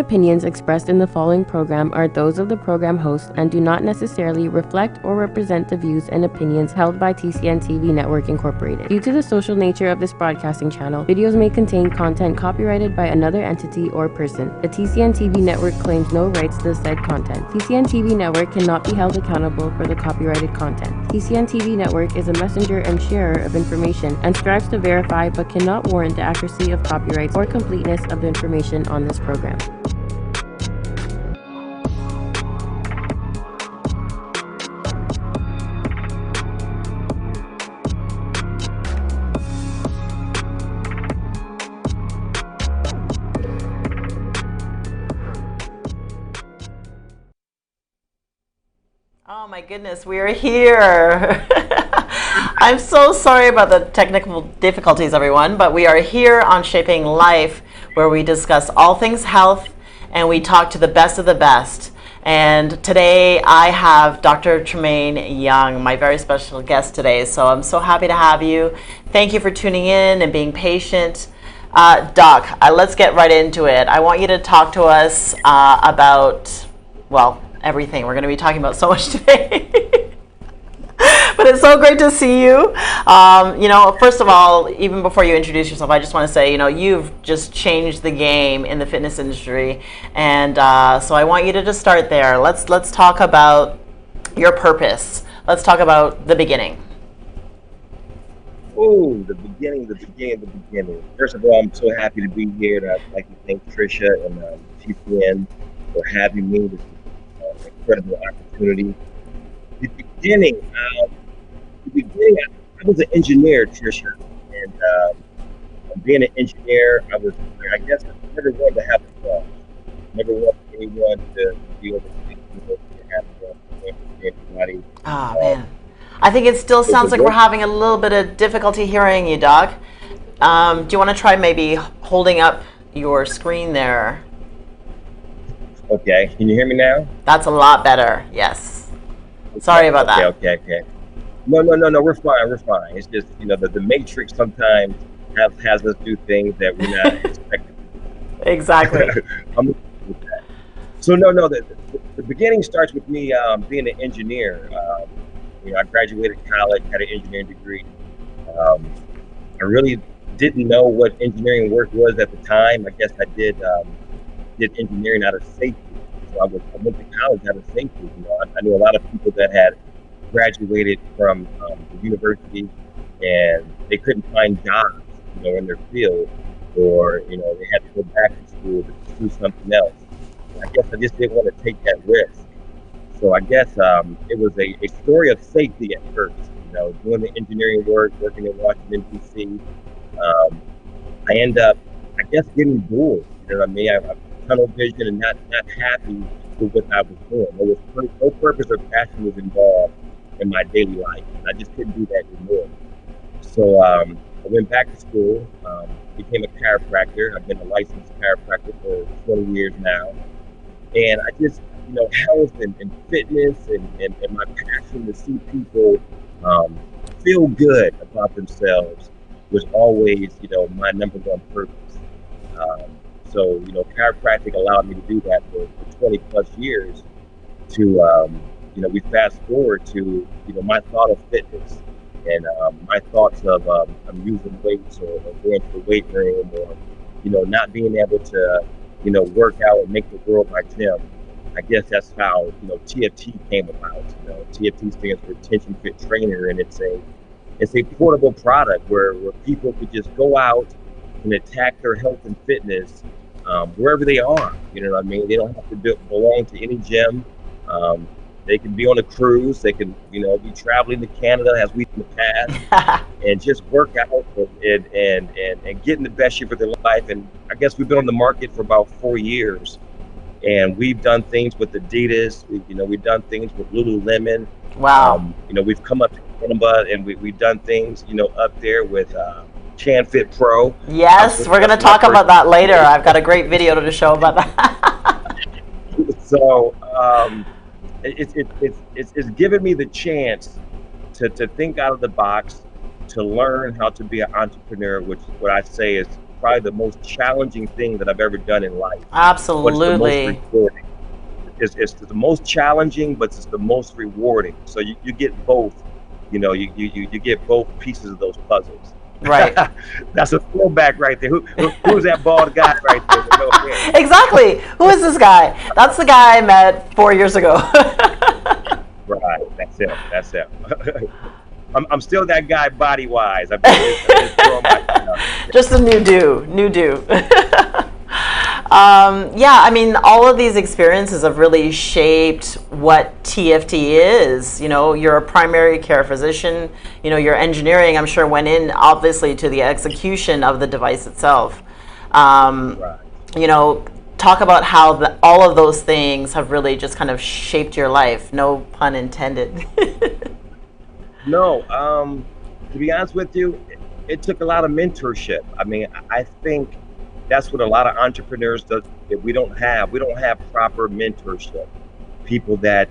opinions expressed in the following program are those of the program host and do not necessarily reflect or represent the views and opinions held by TCN TV Network Incorporated. Due to the social nature of this broadcasting channel, videos may contain content copyrighted by another entity or person. The TCN TV Network claims no rights to the said content. TCN TV Network cannot be held accountable for the copyrighted content. TCN TV Network is a messenger and sharer of information and strives to verify but cannot warrant the accuracy of copyrights or completeness of the information on this program. Oh my goodness, we are here. I'm so sorry about the technical difficulties, everyone, but we are here on Shaping Life, where we discuss all things health and we talk to the best of the best. And today I have Dr. Tremaine Young, my very special guest today. So I'm so happy to have you. Thank you for tuning in and being patient. Doc, let's get right into it. I want you to talk to us about, well, everything. We're going to be talking about so much today. But it's so great to see you. First of all, even before you introduce yourself, I just want to say, you've just changed the game in the fitness industry. And so I want you to just start there. Let's talk about your purpose. Let's talk about the beginning. Oh, the beginning. First of all, I'm so happy to be here. And I'd like to thank Trisha and TCN for having me. This is an incredible opportunity. The beginning, I was an engineer, Trisha, and being an engineer, I guess I never wanted to have a boss. Never wanted anyone to be able to have anybody. Oh, man. I think it still sounds like we're having a little bit of difficulty hearing you, Doc. Do you want to try maybe holding up your screen there? Okay, can you hear me now? That's a lot better, yes. Sorry about that. Okay. No, we're fine. It's just, the matrix sometimes has us do things that we're not expecting. Exactly. So the beginning starts with me being an engineer. I graduated college, had an engineering degree. I really didn't know what engineering work was at the time. I guess I did engineering out of safety. So I went to college out of safety. I knew a lot of people that had graduated from the university and they couldn't find jobs, in their field, or they had to go back to school to do something else. I guess I just didn't want to take that risk. So I guess it was a story of safety at first. Doing the engineering work, working in Washington D.C. I end up, I guess, getting bored. You know what I mean? I tunnel vision and not happy with what I was doing. There was no purpose or passion was involved in my daily life. I just couldn't do that anymore. So I went back to school, became a chiropractor. I've been a licensed chiropractor for 20 years now. And I just, health and fitness and my passion to see people feel good about themselves was always, my number one purpose. So, chiropractic allowed me to do that for 20 plus years to, we fast forward to, my thought of fitness and my thoughts of I'm using weights or going to the weight room or, not being able to, work out and make the world my gym. I guess that's how, TFT came about. TFT stands for Tension Fit Trainer, and it's a portable product where people could just go out and attack their health and fitness wherever they are. You know what I mean? They don't have to belong to any gym. They can be on a cruise. They can, be traveling to Canada as we in the past and just work out and get in the best shape of their life. And I guess we've been on the market for about 4 years. And we've done things with Adidas. We've done things with Lululemon. Wow. We've come up to Canada and we've done things, up there with ChanFit Pro. Yes, we're going to talk about that later. I've got a great video to show about that. So it's given me the chance to think out of the box, to learn how to be an entrepreneur, which what I say is probably the most challenging thing that I've ever done in life. Absolutely. But it's the most rewarding. It's the most challenging, but it's the most rewarding. So you get both. You know, you get both pieces of those puzzles. Right. That's a throwback right there. Who's that bald guy right there? With no hair? Exactly. Who is this guy? That's the guy I met 4 years ago. Right. That's him. I'm still that guy body wise. I'm just throwing my Just a new do. Yeah, I mean, all of these experiences have really shaped what TFT is. You know, you're a primary care physician. You know, your engineering, I'm sure, went in obviously to the execution of the device itself. Right. You know, talk about how all of those things have really just kind of shaped your life. No pun intended. No, to be honest with you, it took a lot of mentorship. I mean, I think that's what a lot of entrepreneurs do. That we don't have proper mentorship. People that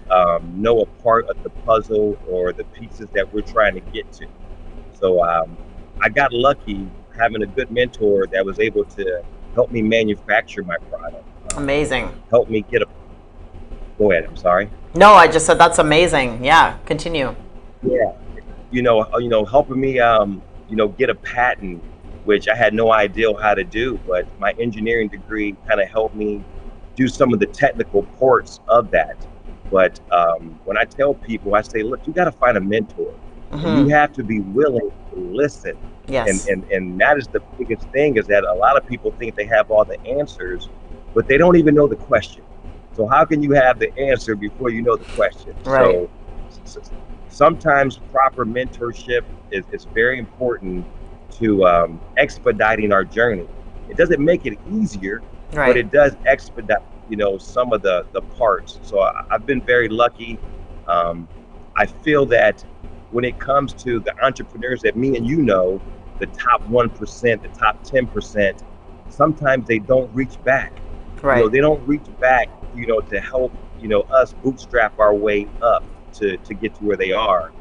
know a part of the puzzle or the pieces that we're trying to get to. So I got lucky having a good mentor that was able to help me manufacture my product. Amazing. Help me get a. Go ahead. I'm sorry. No, I just said that's amazing. Yeah, continue. Yeah, helping me, get a patent, which I had no idea how to do, but my engineering degree kind of helped me do some of the technical parts of that. But when I tell people, I say, look, you got to find a mentor. And you have to be willing to listen. Yes. And that is the biggest thing, is that a lot of people think they have all the answers, but they don't even know the question. So how can you have the answer before you know the question? Right. So sometimes proper mentorship is very important to expediting our journey. It doesn't make it easier, Right. but it does expedite, some of the parts. So I've been very lucky. I feel that when it comes to the entrepreneurs that me and the top 1%, the top 10%, sometimes they don't reach back. Right. They don't reach back, to help, us bootstrap our way up to get to where they are.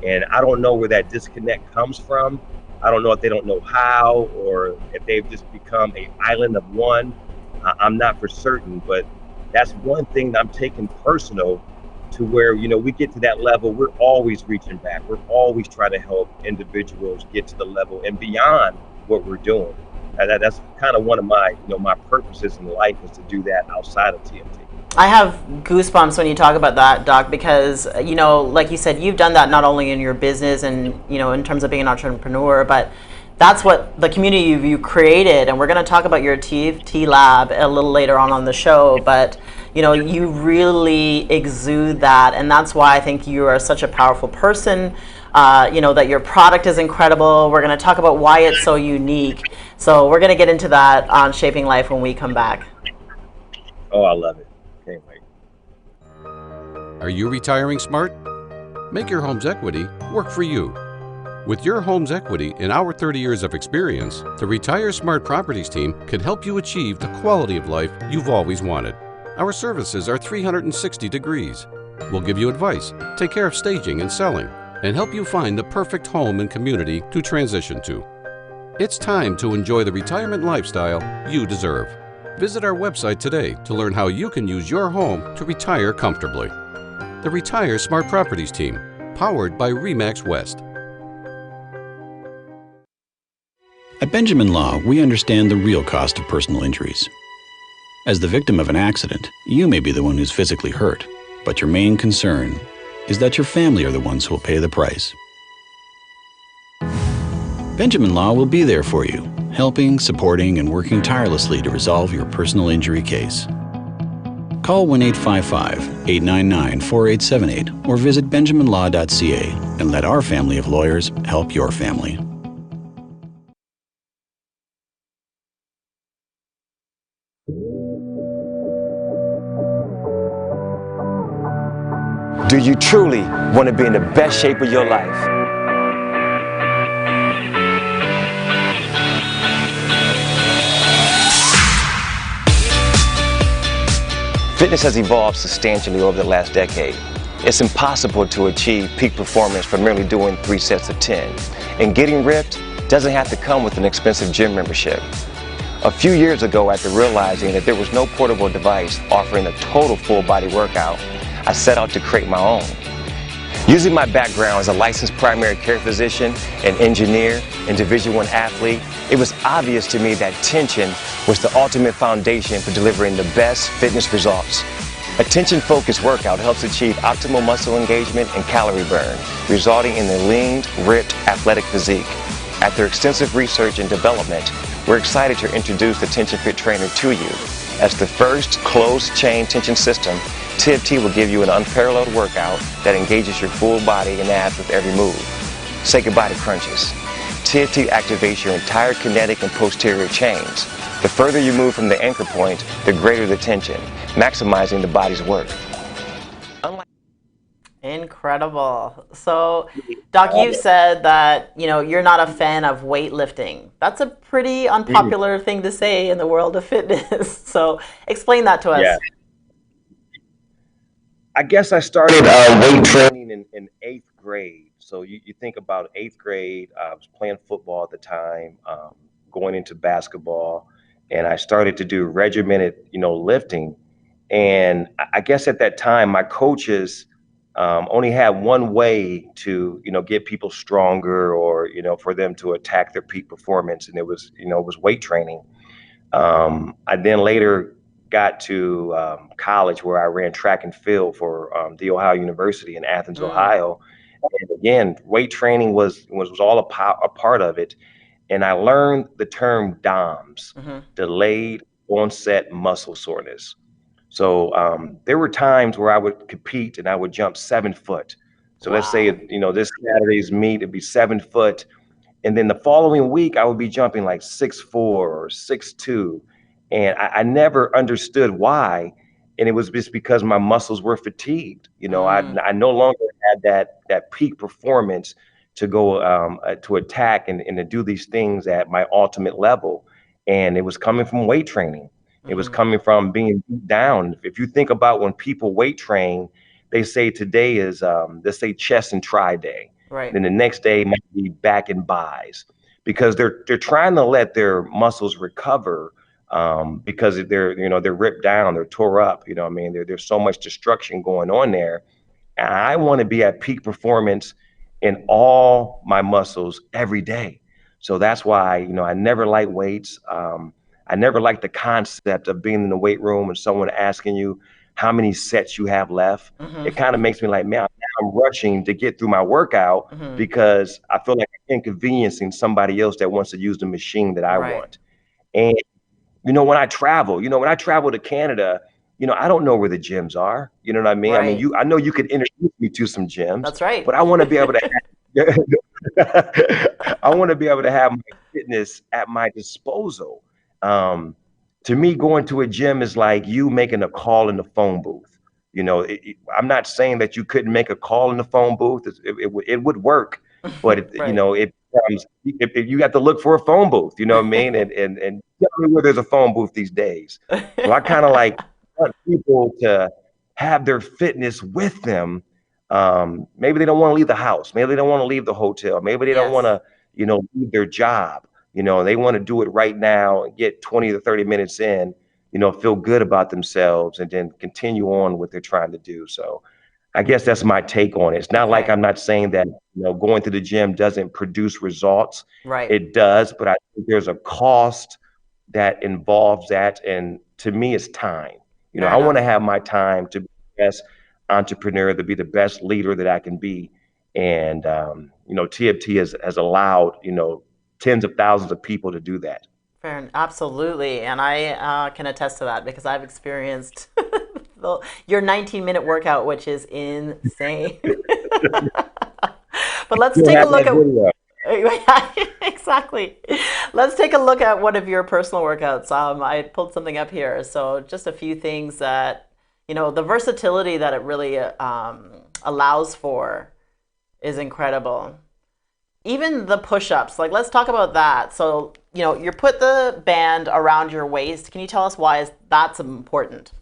And I don't know where that disconnect comes from. I don't know if they don't know how, or if they've just become an island of one. I'm not for certain, but that's one thing that I'm taking personal, to where, we get to that level, we're always reaching back. We're always trying to help individuals get to the level and beyond what we're doing. That's kind of one of my, my purposes in life, is to do that outside of TMT. I have goosebumps when you talk about that, Doc, because, like you said, you've done that not only in your business and, in terms of being an entrepreneur, but that's what the community you created. And we're going to talk about your TFT lab a little later on the show, but, you really exude that. And that's why I think you are such a powerful person, that your product is incredible. We're going to talk about why it's so unique. So we're going to get into that on Shaping Life when we come back. Oh, I love it. Can't wait. Are you retiring smart? Make your home's equity work for you. With your home's equity and our 30 years of experience, the Retire Smart Properties team can help you achieve the quality of life you've always wanted. Our services are 360 degrees. We'll give you advice, take care of staging and selling, and help you find the perfect home and community to transition to. It's time to enjoy the retirement lifestyle you deserve. Visit our website today to learn how you can use your home to retire comfortably. The Retire Smart Properties team, powered by RE/MAX West. At Benjamin Law, we understand the real cost of personal injuries. As the victim of an accident, you may be the one who's physically hurt, but your main concern is that your family are the ones who will pay the price. Benjamin Law will be there for you, helping, supporting, and working tirelessly to resolve your personal injury case. Call 1-855-899-4878 or visit benjaminlaw.ca and let our family of lawyers help your family. Do you truly want to be in the best shape of your life? Fitness has evolved substantially over the last decade. It's impossible to achieve peak performance from merely doing 3 sets of 10. And getting ripped doesn't have to come with an expensive gym membership. A few years ago, after realizing that there was no portable device offering a total full body workout, I set out to create my own. Using my background as a licensed primary care physician, an engineer, and Division I athlete, it was obvious to me that tension was the ultimate foundation for delivering the best fitness results. A tension-focused workout helps achieve optimal muscle engagement and calorie burn, resulting in a lean, ripped, athletic physique. After extensive research and development, we're excited to introduce the Tension Fit Trainer to you. As the first closed-chain tension system, TFT will give you an unparalleled workout that engages your full body and abs with every move. Say goodbye to crunches. TFT activates your entire kinetic and posterior chains. The further you move from the anchor point, the greater the tension, maximizing the body's work. Incredible. So, Doc, you've said that, you're not a fan of weightlifting. That's a pretty unpopular thing to say in the world of fitness. So, explain that to us. Yeah. I guess I started weight training in 8th grade. So you think about 8th grade, I was playing football at the time, going into basketball, and I started to do regimented, lifting. And I guess at that time, my coaches only had one way to, get people stronger or, for them to attack their peak performance. And it was weight training. I then later got to college where I ran track and field for the Ohio University in Athens, Ohio. And again, weight training was all a part of it. And I learned the term DOMS, delayed onset muscle soreness. So there were times where I would compete and I would jump 7 foot. So let's say, this Saturday's meet, it'd be 7 foot. And then the following week, I would be jumping like 6'4" or 6'2". And I never understood why. And it was just because my muscles were fatigued. I no longer had that peak performance to go to attack and to do these things at my ultimate level. And it was coming from weight training. It was coming from being beat down. If you think about when people weight train, they say today is, let's say chest and tri day. Right. Then the next day might be back and buys because they're trying to let their muscles recover because they're ripped down, they're tore up. There's so much destruction going on there. And I want to be at peak performance in all my muscles every day. So that's why I never liked weights. I never liked the concept of being in the weight room and someone asking you how many sets you have left. It kind of makes me like, man, I'm rushing to get through my workout because I feel like I'm inconveniencing somebody else that wants to use the machine that I want. And, when I travel to Canada, I don't know where the gyms are. You know what I mean? Right. I mean, I know you could introduce me to some gyms. That's right. But I want to be able to have my fitness at my disposal. To me, going to a gym is like you making a call in the phone booth. I'm not saying that you couldn't make a call in the phone booth. It would work, but it becomes, if you got to look for a phone booth. You know what I mean? And tell me where there's a phone booth these days. So I kind of like want people to have their fitness with them. Maybe they don't want to leave the house. Maybe they don't want to leave the hotel. Maybe they don't want to, leave their job. They want to do it right now and get 20 to 30 minutes in, feel good about themselves and then continue on what they're trying to do. So I guess that's my take on it. It's not like I'm not saying that, going to the gym doesn't produce results. Right. It does, but I think there's a cost that involves that. And to me, it's time. I want to have my time to be the best entrepreneur, to be the best leader that I can be. And, TFT has allowed, tens of thousands of people to do that. Fair, absolutely. And I can attest to that because I've experienced your 19-minute workout, which is insane. But let's take a look at exactly. Let's take a look at one of your personal workouts. I pulled something up here. So just a few things that, the versatility that it really allows for is incredible. Even the push-ups, let's talk about that. So, you put the band around your waist. Can you tell us why that's important?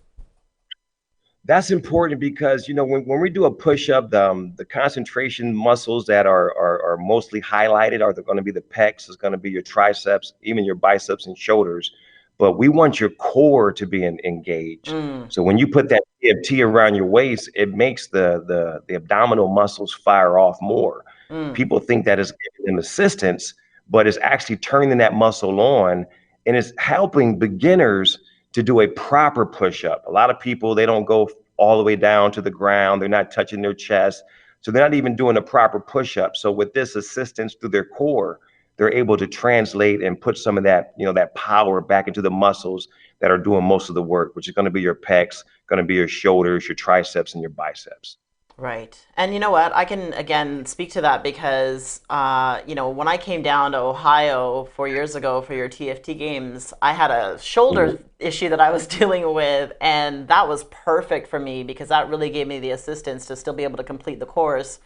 That's important because, when we do a push-up, the concentration muscles that are mostly highlighted are going to be the pecs, it's going to be your triceps, even your biceps and shoulders. but we want your core to be engaged. So when you put that TFT around your waist, it makes the abdominal muscles fire off more. People think that is giving them assistance, but it's actually turning that muscle on, and it's helping beginners to do a proper push-up. A lot of people, they don't go all the way down to the ground. They're not touching their chest. So they're not even doing a proper push-up. So with this assistance through their core, they're able to translate and put some of that, that power back into the muscles that are doing most of the work, which is going to be your pecs, going to be your shoulders, your triceps, and your biceps. Right. And you know what? I can again speak to that because, when I came down to Ohio 4 years ago for your TFT games, I had a shoulder issue that I was dealing with. And that was perfect for me because that really gave me the assistance to still be able to complete the course,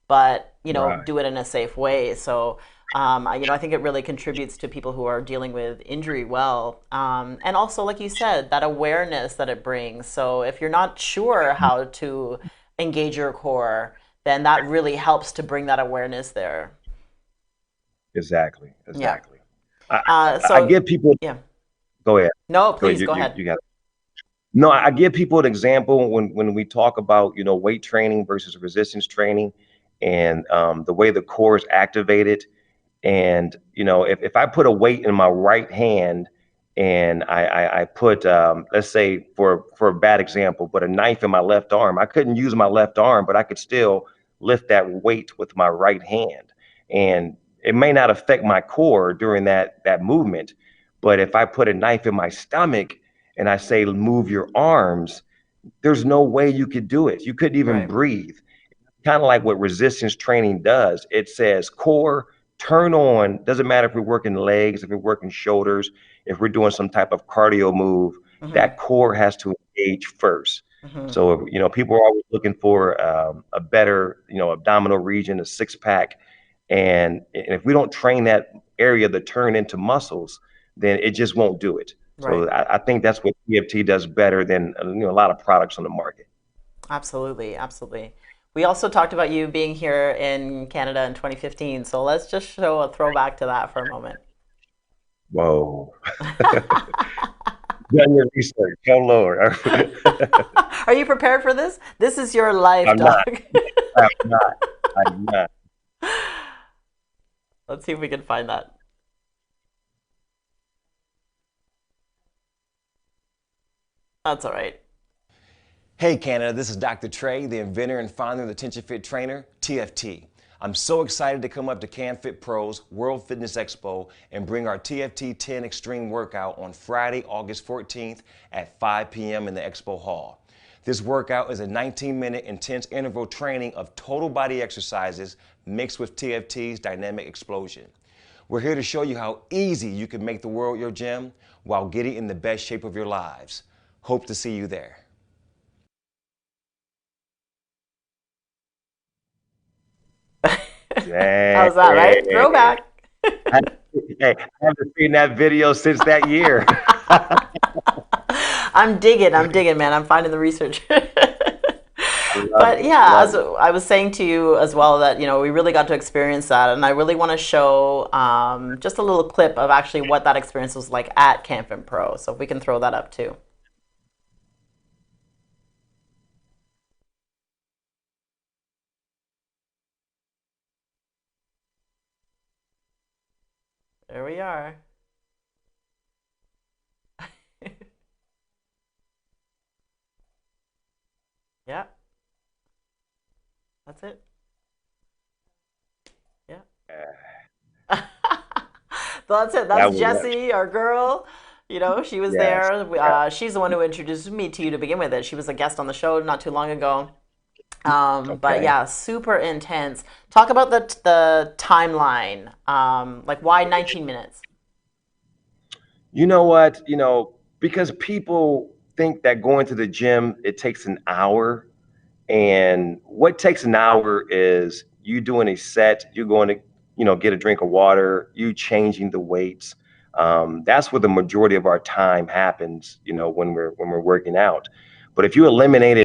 but, Right. do it in a safe way. So, I think it really contributes to people who are dealing with injury well. And also, like you said, that awareness that it brings. So if you're not sure how to engage your core, then that really helps to bring that awareness there. Exactly. Yeah. Exactly. I, I So, give people, yeah. go ahead. No, Go ahead. please go ahead. You got it. No, I give people an example when we talk about, weight training versus resistance training, and the way the core is activated. And if I put a weight in my right hand and I put let's say for a bad example, but a knife in my left arm, I couldn't use my left arm, but I could still lift that weight with my right hand. And it may not affect my core during that movement, but if I put a knife in my stomach and I say move your arms, there's no way you could do it. You couldn't even Right. breathe. Kind of like what resistance training does. It says core, turn on. Doesn't matter if we're working legs, if we're working shoulders, if we're doing some type of cardio move, Mm-hmm. that core has to engage first. Mm-hmm. So, people are always looking for a better, abdominal region, a six pack. And if we don't train that area to turn into muscles, then it just won't do it. Right. So I think that's what TFT does better than, a lot of products on the market. Absolutely. Absolutely. We also talked about you being here in Canada in 2015. So let's just show a throwback to that for a moment. Whoa. Done your research. Oh Lord. Are you prepared for this? This is your life, I'm not. dog. I'm not. I'm not. Let's see if we can find that. That's all right. Hey Canada, this is Dr. Trey, the inventor and founder of the Tension Fit Trainer, TFT. I'm so excited to come up to CanFit Pro's World Fitness Expo and bring our TFT 10 Extreme Workout on Friday, August 14th at 5 p.m. in the Expo Hall. This workout is a 19-minute intense interval training of total body exercises mixed with TFT's dynamic explosion. We're here to show you how easy you can make the world your gym while getting in the best shape of your lives. Hope to see you there. Dang. How's that, right? Throwback. Hey, I haven't seen that video since that year. I'm digging, man. I'm finding the research. Love But it. yeah, Love as it. I was saying to you as well, that we really got to experience that, and I really want to show just a little clip of actually what that experience was like at Camp Pro. So if we can throw that up too. There we are. Yeah, that's it. Yeah. So that's it. That That's was that. Jessie, our girl. She was Yes. there. Yes. She's the one who introduced me to you to begin with. She was a guest on the show not too long ago. But Okay. yeah, super intense. Talk about the timeline. Like why 19 minutes? You know what? Because people think that going to the gym, it takes an hour. And what takes an hour is you doing a set, you going to, get a drink of water, you changing the weights. That's where the majority of our time happens, when we're working out. But if you eliminated,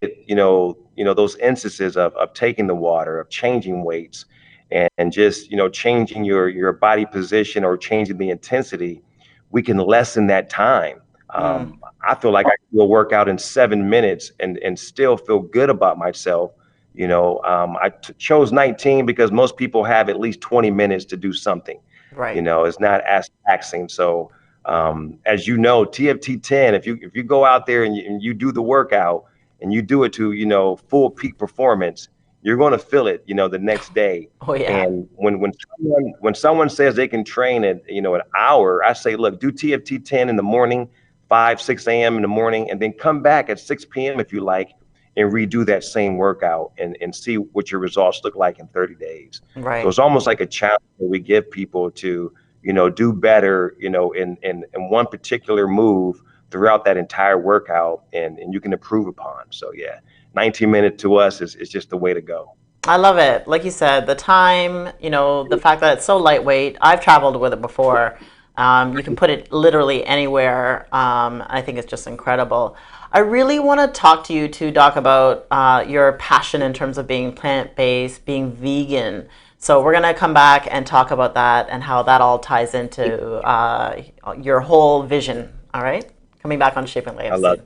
those instances of taking the water, of changing weights, and just, changing your body position or changing the intensity, we can lessen that time. I feel like I can do a workout in 7 minutes and still feel good about myself. I chose 19 because most people have at least 20 minutes to do something. Right. It's not as taxing. So, as you know, TFT 10, if you go out there and you do the workout and you do it to, full peak performance, you're going to feel it, the next day. Oh, yeah. And when someone says they can train at, an hour, I say, look, do TFT 10 in the morning, 6 a.m. in the morning, and then come back at 6 p.m. if you like, and redo that same workout and see what your results look like in 30 days. Right. So it's almost like a challenge that we give people to, do better, in one particular move throughout that entire workout, and you can improve upon. So yeah, 19 minutes to us is just the way to go. I love it. Like you said, the time, the fact that it's so lightweight. I've traveled with it before. You can put it literally anywhere. I think it's just incredible. I really want to talk to you too, Doc, about your passion in terms of being plant-based, being vegan. So we're going to come back and talk about that and how that all ties into your whole vision. All right? Coming back on Shaping Life. I love it.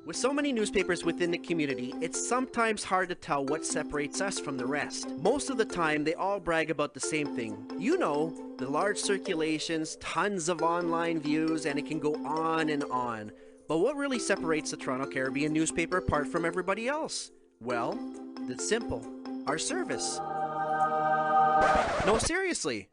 With so many newspapers within the community, it's sometimes hard to tell what separates us from the rest. Most of the time, they all brag about the same thing. The large circulations, tons of online views, and it can go on and on. But what really separates the Toronto Caribbean newspaper apart from everybody else? Well, it's simple. Our service. No, seriously.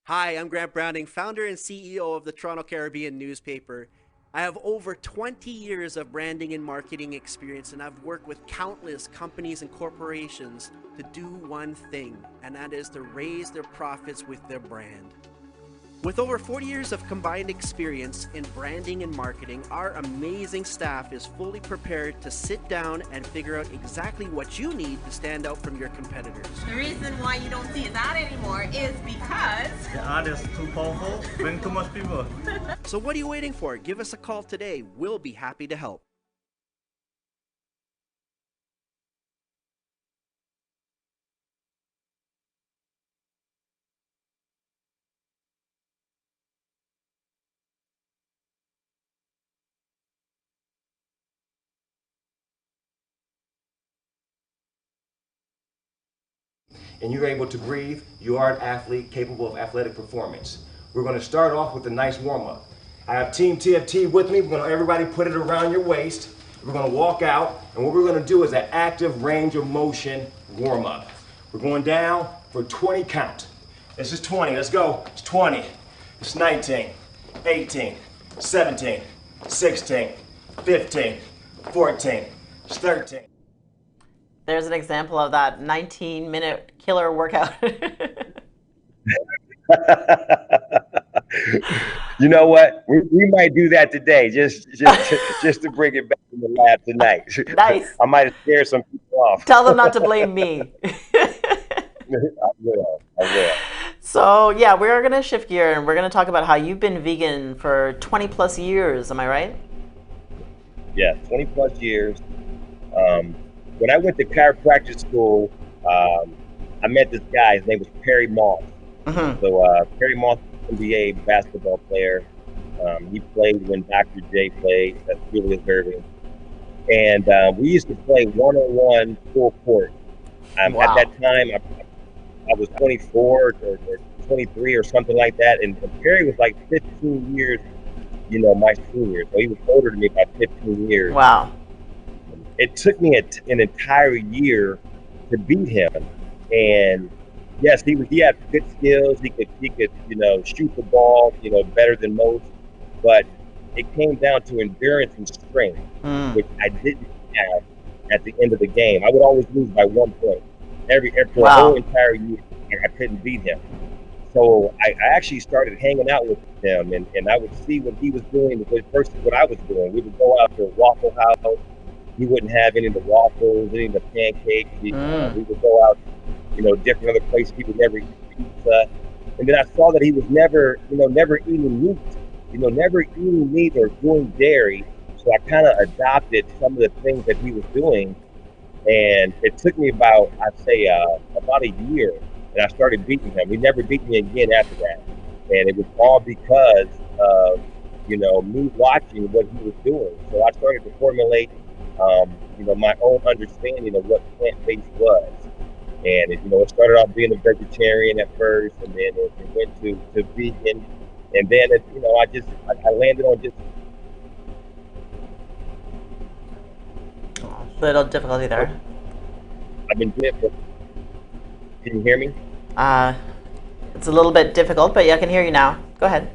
Hi, I'm Grant Browning, founder and CEO of the Toronto Caribbean newspaper. I have over 20 years of branding and marketing experience, and I've worked with countless companies and corporations to do one thing, and that is to raise their profits with their brand. With over 40 years of combined experience in branding and marketing, our amazing staff is fully prepared to sit down and figure out exactly what you need to stand out from your competitors. The reason why you don't see that anymore is because the ad is too powerful, bring too much people. So what are you waiting for? Give us a call today. We'll be happy to help. And you're able to breathe, you are an athlete capable of athletic performance. We're going to start off with a nice warm-up. I have Team TFT with me. We're going to everybody put it around your waist. We're going to walk out, and what we're going to do is an active range of motion warm-up. We're going down for 20 count. This is 20. Let's go. It's 20. It's 19, 18, 17, 16, 15, 14, 13. There's an example of that 19-minute killer workout. You know what? We might do that today, just to bring it back in the lab tonight. Nice. I might have scared some people off. Tell them not to blame me. I will. So yeah, we're going to shift gear and we're going to talk about how you've been vegan for 20 plus years. Am I right? Yeah, 20 plus years. When I went to chiropractic school, I met this guy. His name was Perry Moss. Mm-hmm. So Perry Moss was an NBA basketball player. He played when Dr. J played. That's really observing. And we used to play one-on-one full court. Wow. At that time, I was 24 or 23 or something like that. And Perry was like 15 years, my senior. So he was older than me by 15 years. Wow. It took me an entire year to beat him. And yes, he had good skills. He could shoot the ball, better than most. But it came down to endurance and strength, which I didn't have at the end of the game. I would always lose by 1 point. For a whole entire year, I couldn't beat him. So I actually started hanging out with him, and I would see what he was doing versus what I was doing. We would go out to Waffle House. He wouldn't have any of the waffles, any of the pancakes. We would go out, different other places. He would never eat pizza. And then I saw that he was never eating meat, never eating meat or doing dairy. So I kind of adopted some of the things that he was doing. And it took me about a year, and I started beating him. He never beat me again after that. And it was all because of, me watching what he was doing. So I started to formulate, my own understanding of what plant-based was. And it started off being a vegetarian at first, and then it went to vegan, and then I landed on just Little difficulty there. I've been doing it for. Can you hear me? It's a little bit difficult, but yeah, I can hear you now. Go ahead.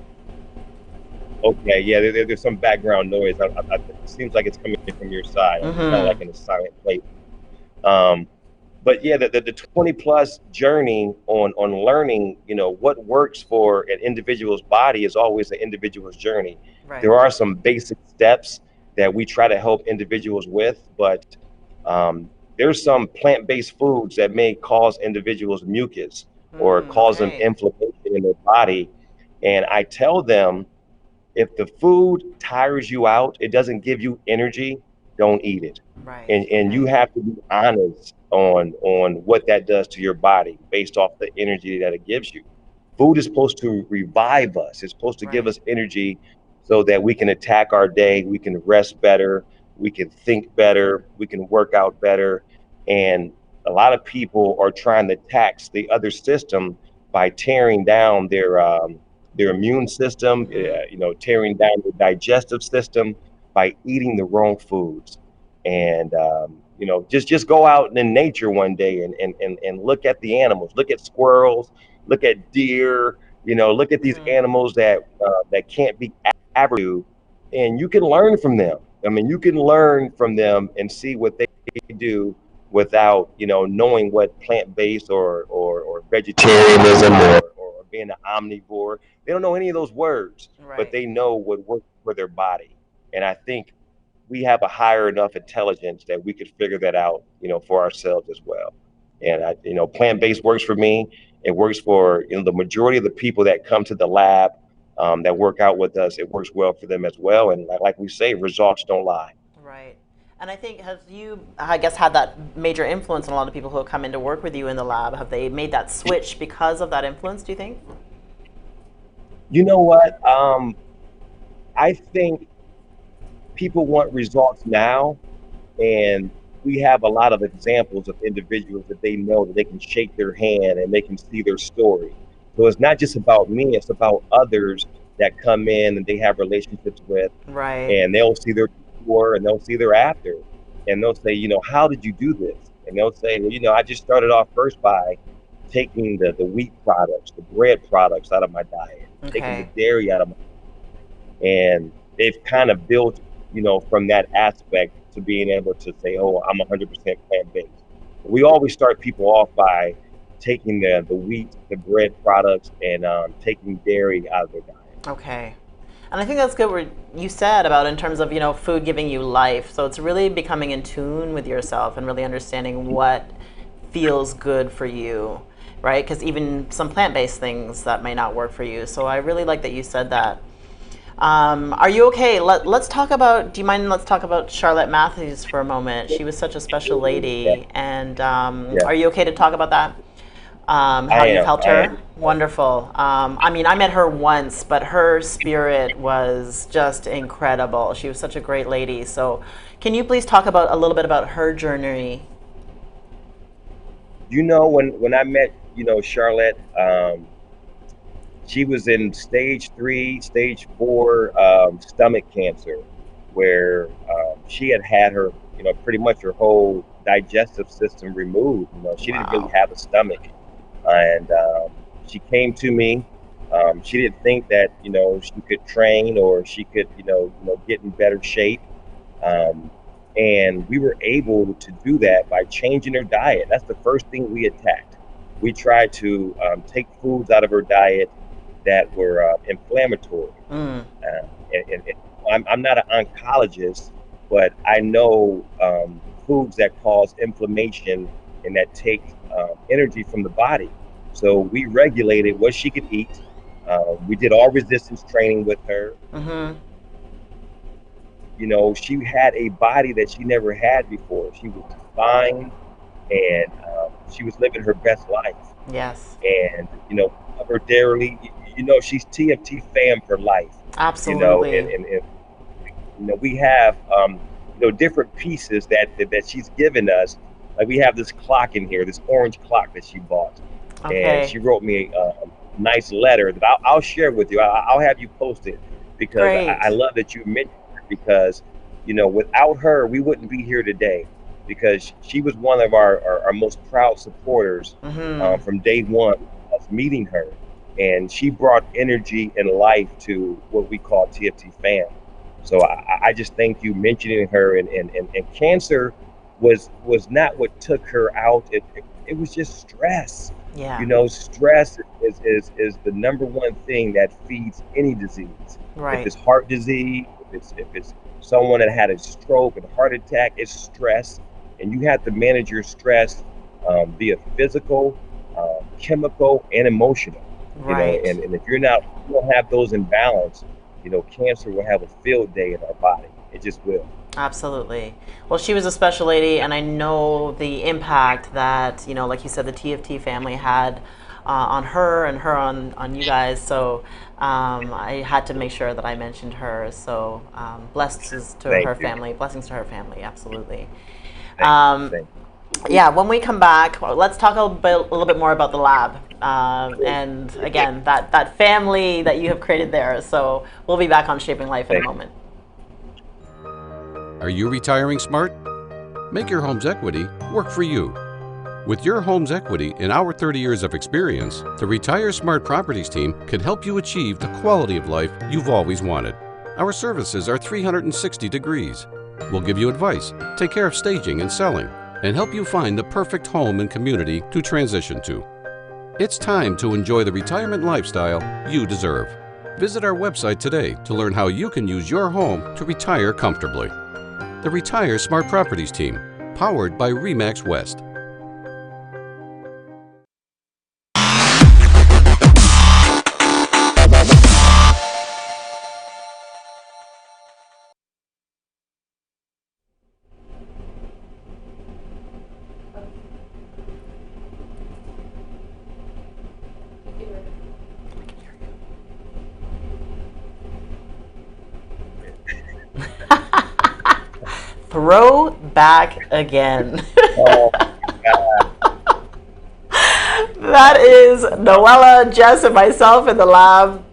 Okay, yeah, there's some background noise. It seems like it's coming from your side. I'm kind of like in a silent place. But yeah, the 20 plus journey on learning, what works for an individual's body is always an individual's journey. Right. There are some basic steps that we try to help individuals with, but there's some plant-based foods that may cause individuals mucus or cause them Okay. inflammation in their body. And I tell them, if the food tires you out, it doesn't give you energy, don't eat it. Right. And you have to be honest on what that does to your body based off the energy that it gives you. Food is supposed to revive us. It's supposed to give us energy so that we can attack our day, we can rest better, we can think better, we can work out better. And a lot of people are trying to tax the other system by tearing down their immune system, tearing down their digestive system by eating the wrong foods. And just go out in nature one day and look at the animals, look at squirrels, look at deer, look at these animals that can't be averaged, and you can learn from them. I mean, you can learn from them and see what they do without knowing what plant-based or vegetarianism or being an omnivore. They don't know any of those words, but they know what works for their body. And I think we have a higher enough intelligence that we could figure that out, for ourselves as well. And plant-based works for me. It works for the majority of the people that come to the lab, that work out with us. It works well for them as well. And like we say, results don't lie. Right. And I think, have you, I guess, had that major influence on a lot of people who have come in to work with you in the lab? Have they made that switch because of that influence, do you think? You know what? I think people want results now, and we have a lot of examples of individuals that they know that they can shake their hand and they can see their story. So it's not just about me, it's about others that come in and they have relationships with, Right. and they'll see their before and they'll see their after. And they'll say, how did you do this? And they'll say, well, I just started off first by taking the wheat products, the bread products out of my diet, taking the dairy out of my diet. And they've kind of built, from that aspect to being able to say, oh, I'm 100% plant-based. We always start people off by taking the wheat, the bread products, and taking dairy out of their diet. Okay. And I think that's good what you said about in terms of, food giving you life. So it's really becoming in tune with yourself and really understanding what feels good for you, right? Because even some plant-based things that may not work for you. So I really like that you said that. Are you okay? Let's talk about, do you mind, let's talk about Charlotte Mathews for a moment. She was such a special lady. And are you okay to talk about that? How you've helped her? Wonderful. I mean, I met her once, but her spirit was just incredible. She was such a great lady. So can you please talk about a little bit about her journey? When I met, Charlotte, she was in stage 3, stage 4 stomach cancer, where she had her, pretty much her whole digestive system removed. She didn't really have a stomach. And she came to me. She didn't think that she could train or she could get in better shape. And we were able to do that by changing her diet. That's the first thing we attacked. We tried to take foods out of her diet that were inflammatory. And I'm not an oncologist, but I know foods that cause inflammation and that take energy from the body. So we regulated what she could eat. We did all resistance training with her. She had a body that she never had before. She was fine, and she was living her best life. Yes. And, love her dearly. She's TFT fam for life, Absolutely. and we have, different pieces that she's given us. Like we have this clock in here, this orange clock that she bought. And Okay. she wrote me a nice letter that I'll share with you. I'll have you post it because I Great. love that you mentioned her because, without her, we wouldn't be here today because she was one of our most proud supporters Mm-hmm. from day one of meeting her. And she brought energy and life to what we call TFT fam. So I just thank you mentioning her, and cancer was not what took her out. It was just stress. Yeah. Stress is the number one thing that feeds any disease. If Right. it's heart disease, if it's someone that had a stroke and a heart attack, it's stress, and you have to manage your stress via physical, chemical, and emotional. Right. And if you don't have those in balance, cancer will have a field day in our body. It just will. Absolutely. Well, she was a special lady, and I know the impact that, like you said, the TFT family had on her and her on you guys. So I had to make sure that I mentioned her. So blessings to Thank her you. family. Blessings to her family. Absolutely. Thank you. Um, Thank yeah, when we come back, let's talk a little bit more about the lab. And again, that family that you have created there. So we'll be back on Shaping Life in a Thank moment. Are you retiring smart? Make your home's equity work for you. With your home's equity in our 30 years of experience, the Retire Smart Properties team can help you achieve the quality of life you've always wanted. Our services are 360 degrees. We'll give you advice, take care of staging and selling, and help you find the perfect home and community to transition to. It's time to enjoy the retirement lifestyle you deserve. Visit our website today to learn how you can use your home to retire comfortably. The Retire Smart Properties team, powered by RE/MAX West. Throw back again. Oh, God. That is Noella, Jess, and myself in the lab.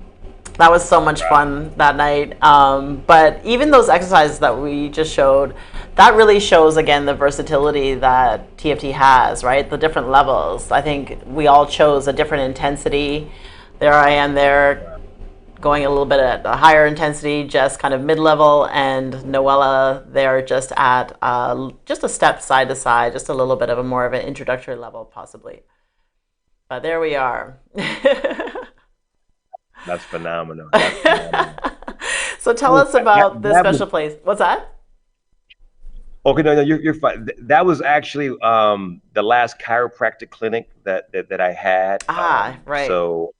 That was so much fun that night. But even those exercises that we just showed, that really shows again the versatility that TFT has, right? The different levels. I think we all chose a different intensity. There I am there going a little bit at a higher intensity, just kind of mid-level, and Noella there just at just a step side to side, just a little bit of a more of an introductory level possibly. But there we are. That's phenomenal. That's phenomenal. So tell us about this That was special place. What's that? okay. No, you're fine. That was actually the last chiropractic clinic that I had. Ah, right. So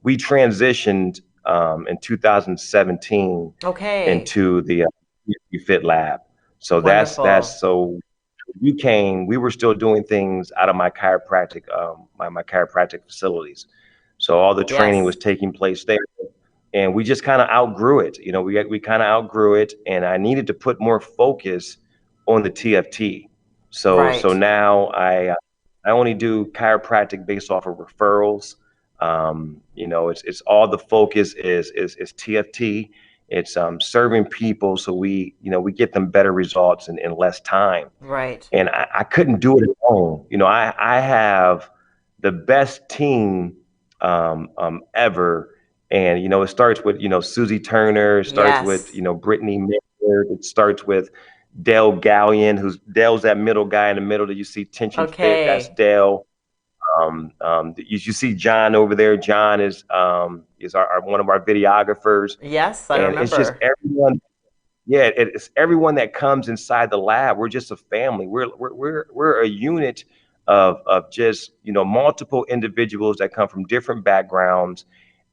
we transitioned in 2017 Okay. into the Fit Lab. So Wonderful. that's so you came. We were still doing things out of my chiropractic my chiropractic facilities. So all the training was Yes. taking place there, and we just kind of outgrew it. We kind of outgrew it, and I needed to put more focus on the TFT. So Right. now I only do chiropractic based off of referrals. It's all the focus is TFT. It's serving people so we get them better results in less time. Right. And I couldn't do it alone. I have the best team ever. And it starts with Susie Turner, it starts with Yes. Brittany Miller, it starts with Dale Gallion, who's Dale's that middle guy in the middle that you see Tension Fit. That's Okay. Dale. You see John over there. John is our one of our videographers, Yes, I and it's just remember. everyone. Yeah, it's everyone that comes inside the lab. We're just a family. We're a unit of just multiple individuals that come from different backgrounds,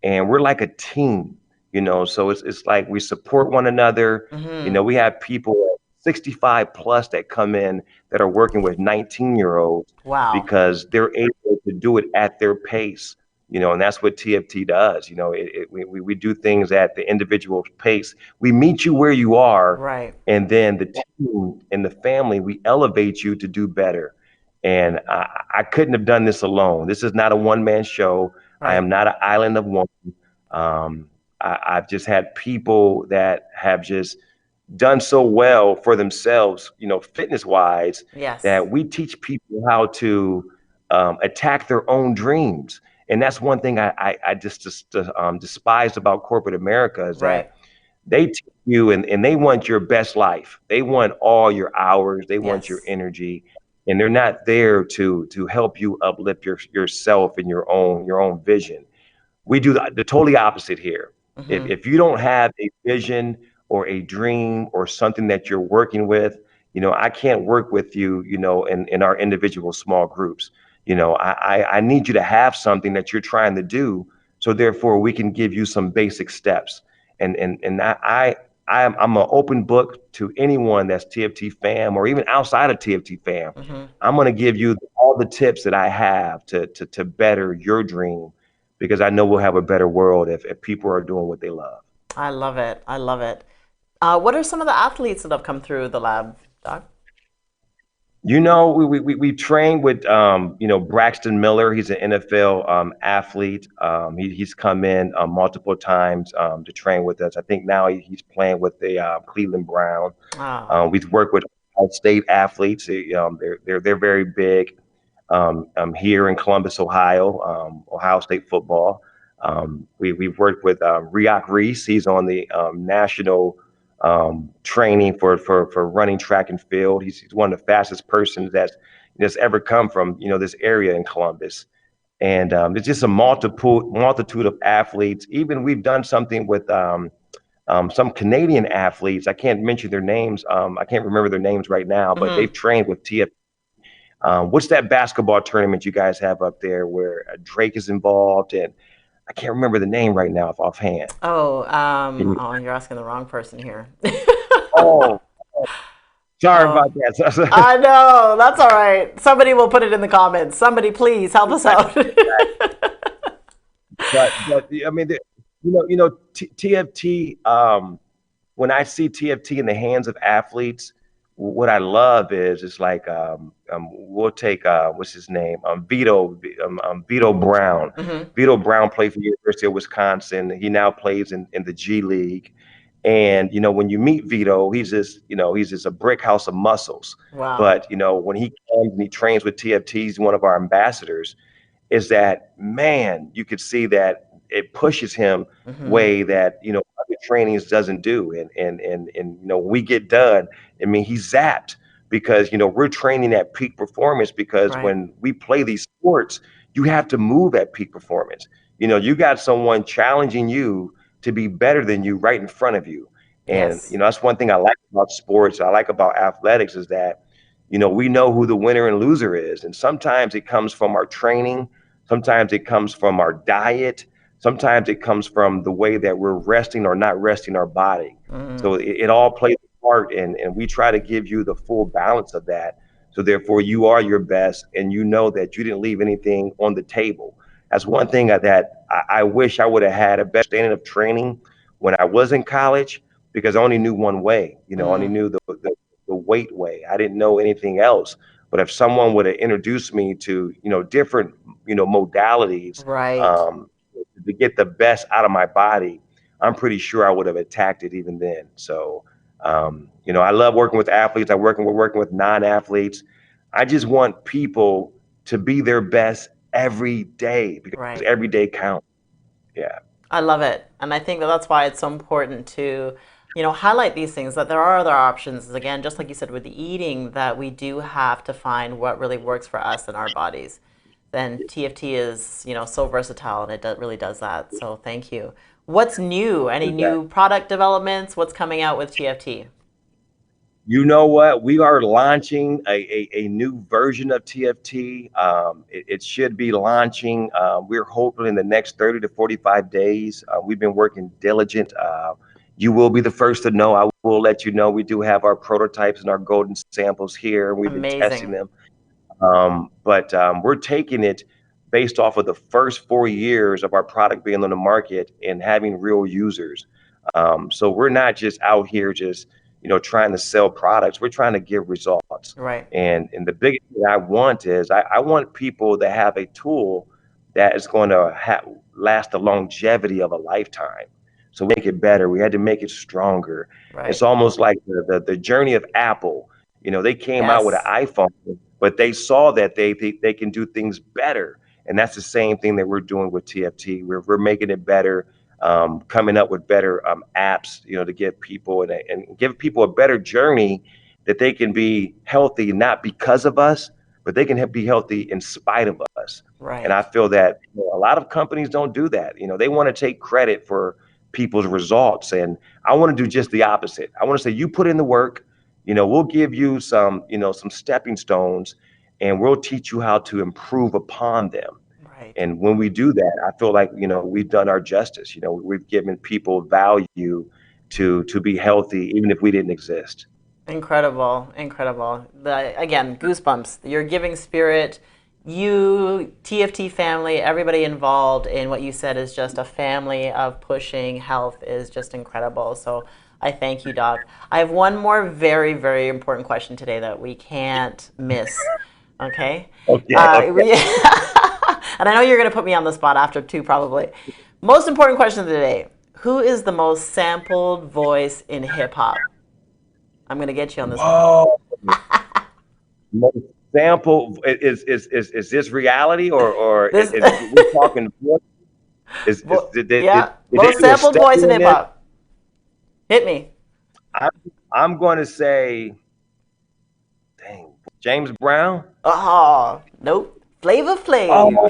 and we're like a team. So it's like we support one another. Mm-hmm. We have people 65 plus that come in that are working with 19-year-olds Wow. because they're able to do it at their pace. And that's what TFT does. We do things at the individual pace. We meet you where you are, Right. and then the team and the family, we elevate you to do better. And I couldn't have done this alone. This is not a one-man show. I Right. am not an island of one. I've just had people that have just done so well for themselves, fitness wise, Yes. that we teach people how to attack their own dreams. And that's one thing I just despised about corporate America is Right. that they teach you and they want your best life. They want all your hours. They want your Yes. energy, and they're not there to help you uplift yourself and your own vision. We do the totally opposite here. If Hmm. if you don't have a vision or a dream or something that you're working with, I can't work with you, in our individual small groups. I need you to have something that you're trying to do, so therefore we can give you some basic steps. And I'm an open book to anyone that's TFT fam or even outside of TFT fam. Hmm. I'm going to give you all the tips that I have to better your dream, because I know we'll have a better world if people are doing what they love. I love it. I love it. What are some of the athletes that have come through the lab, Doc? We trained with Braxton Miller. He's an NFL athlete. He's come in multiple times to train with us. I think now he's playing with the Cleveland Brown. Oh. We've worked with state athletes. They're very big here in Columbus, Ohio, Ohio State football. We've worked with Riak Reese. He's on the national training for running track and field. He's one of the fastest persons that's ever come from this area in Columbus. And it's just a multitude of athletes. Even we've done something with some Canadian athletes. I can't mention their names. I can't remember their names right now, but Hmm. they've trained with TF. What's that basketball tournament you guys have up there where Drake is involved? And I can't remember the name right now offhand. Oh, Can you- oh, you're asking the wrong person here. Oh, sorry Oh, about that. I know. That's all right. Somebody will put it in the comments. Somebody, please help us out. But I mean, TFT. When I see TFT in the hands of athletes, what I love is it's like we'll take what's his name, Vito Brown. Hmm. Vito Brown played for the University of Wisconsin. He now plays in the G League. And when you meet Vito, he's just a brick house of muscles. Wow. But when he comes and he trains with TFT, he's one of our ambassadors. Is that, man, you could see that it pushes him Hmm. way that other trainings doesn't do. And when we get done, I mean, he's zapped because we're training at peak performance, because Right. when we play these sports, you have to move at peak performance. You got someone challenging you to be better than you right in front of you. And Yes. that's one thing I like about sports, I like about athletics, is that we know who the winner and loser is. And sometimes it comes from our training. Sometimes it comes from our diet. Sometimes it comes from the way that we're resting or not resting our body. So Hmm. it all plays a part, and we try to give you the full balance of that. So therefore, you are your best, and you know that you didn't leave anything on the table. That's one thing that I wish I would have had a better standard of training when I was in college, because I only knew one way. I only Mm. knew the weight way. I didn't know anything else. But if someone would have introduced me to different modalities, Right. um, to get the best out of my body, I'm pretty sure I would have attacked it even then. So I love working with athletes. We're working with non-athletes. I just want people to be their best every day, because Right. every day counts. Yeah. I love it. And I think that that's why it's so important to, highlight these things, that there are other options. Again, just like you said with the eating, that we do have to find what really works for us and our bodies. Then TFT is, so versatile, and really does that. So thank you. What's new? Any new product developments? What's coming out with TFT? You know what? We are launching a new version of TFT. It should be launching. We're hoping in the next 30 to 45 days. We've been working diligent. you will be the first to know. I will let you know we do have our prototypes and our golden samples here. We've been testing them. But we're taking it based off of the first 4 years of our product being on the market and having real users. So we're not just out here just, trying to sell products. We're trying to give results. Right. And the biggest thing I want is I want people to have a tool that is going to last the longevity of a lifetime. So we make it better. We had to make it stronger. Right. It's almost like the journey of Apple. They came out with an iPhone, but they saw that they can do things better. And that's the same thing that we're doing with TFT. We're making it better, coming up with better apps, to give people and give people a better journey that they can be healthy, not because of us, but they can be healthy in spite of us. Right. And I feel that a lot of companies don't do that. They want to take credit for people's results. And I want to do just the opposite. I want to say, you put in the work, we'll give you some stepping stones, and we'll teach you how to improve upon them. Right. And when we do that, I feel like, we've done our justice. We've given people value to be healthy, even if we didn't exist. Incredible. Again, goosebumps. Your giving spirit, you, TFT family, everybody involved in what you said is just a family of pushing health is just incredible. So I thank you, Doc. I have one more very, very important question today that we can't miss. Okay? Okay. And I know you're going to put me on the spot after two, probably. Most important question of the day. Who is the most sampled voice in hip-hop? I'm going to get you on this one. Most sample, is this reality or is we talking? Most sampled voice in hip-hop. Hit me. I'm going to say, dang, James Brown. Oh, nope. Flavor Flav. Oh,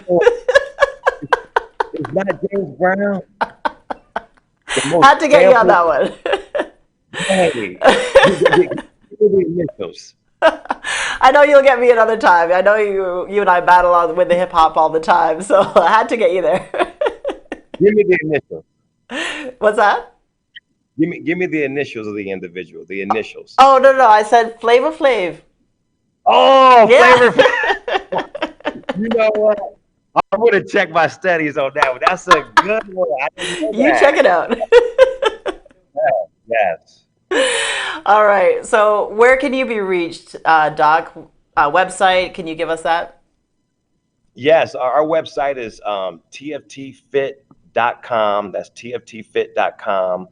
it's not James Brown. Had to get you on that one. Hey, give me the initials. I know you'll get me another time. I know you and I battle on with the hip hop all the time, so I had to get you there. Give me the initials. What's that? Give me the initials of the individual. The initials. Oh no, I said Flavor Flav. Oh, yeah. Flavor Flav. You know what? I'm gonna check my studies on that one. That's a good one. I didn't know that. You check it out. Yes. All right. So where can you be reached, Doc? Website? Can you give us that? Yes, our website is tftfit.com. That's tftfit.com.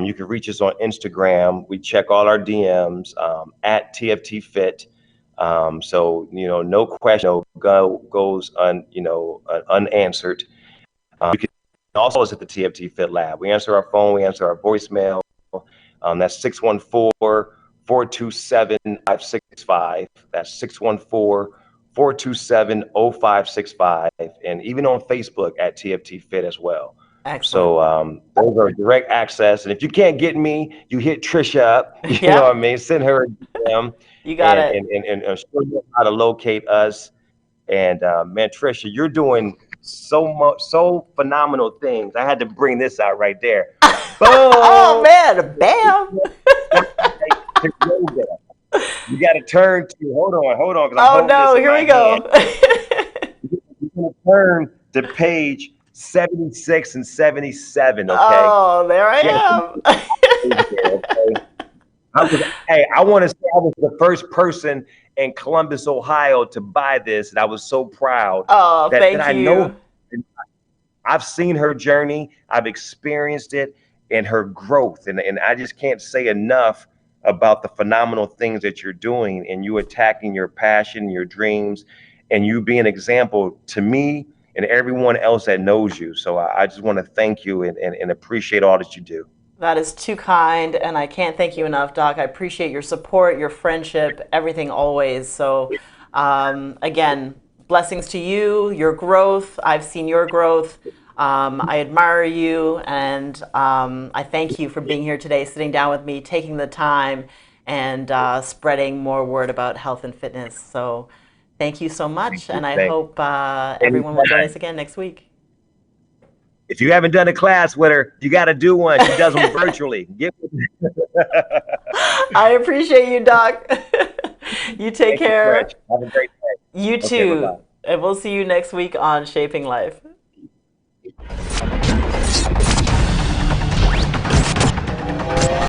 You can reach us on Instagram. We check all our DMs at tftfit. So no question goes unanswered. You can also visit the TFT Fit Lab. We answer our phone. We answer our voicemail. That's 614-427-0565. That's 614-427-0565. And even on Facebook at TFT Fit as well. Excellent. So those are direct access. And if you can't get me, you hit Trish up. You know what I mean? Send her a DM. You got it. And show you how to locate us. And man, Trisha, you're doing so phenomenal things. I had to bring this out right there. Boom! Oh man, bam! You got to turn to. Hold on. Oh no, here we go. You're gonna turn to page 76 and 77. Okay. Oh, there I am. I want to say I was the first person in Columbus, Ohio to buy this, and I was so proud. Oh, thank you. I know I've seen her journey, I've experienced it, and her growth, and I just can't say enough about the phenomenal things that you're doing, and you attacking your passion, your dreams, and you being an example to me and everyone else that knows you. So I just want to thank you and appreciate all that you do. That is too kind, and I can't thank you enough, Doc. I appreciate your support, your friendship, everything always. So again, blessings to you, your growth. I've seen your growth. I admire you, and I thank you for being here today, sitting down with me, taking the time, and spreading more word about health and fitness. So thank you so much, and I hope everyone will join us again next week. If you haven't done a class with her, you got to do one. She does them virtually. I appreciate you, Doc. You take care. Have a great day. You too. And we'll see you next week on Shaping Life.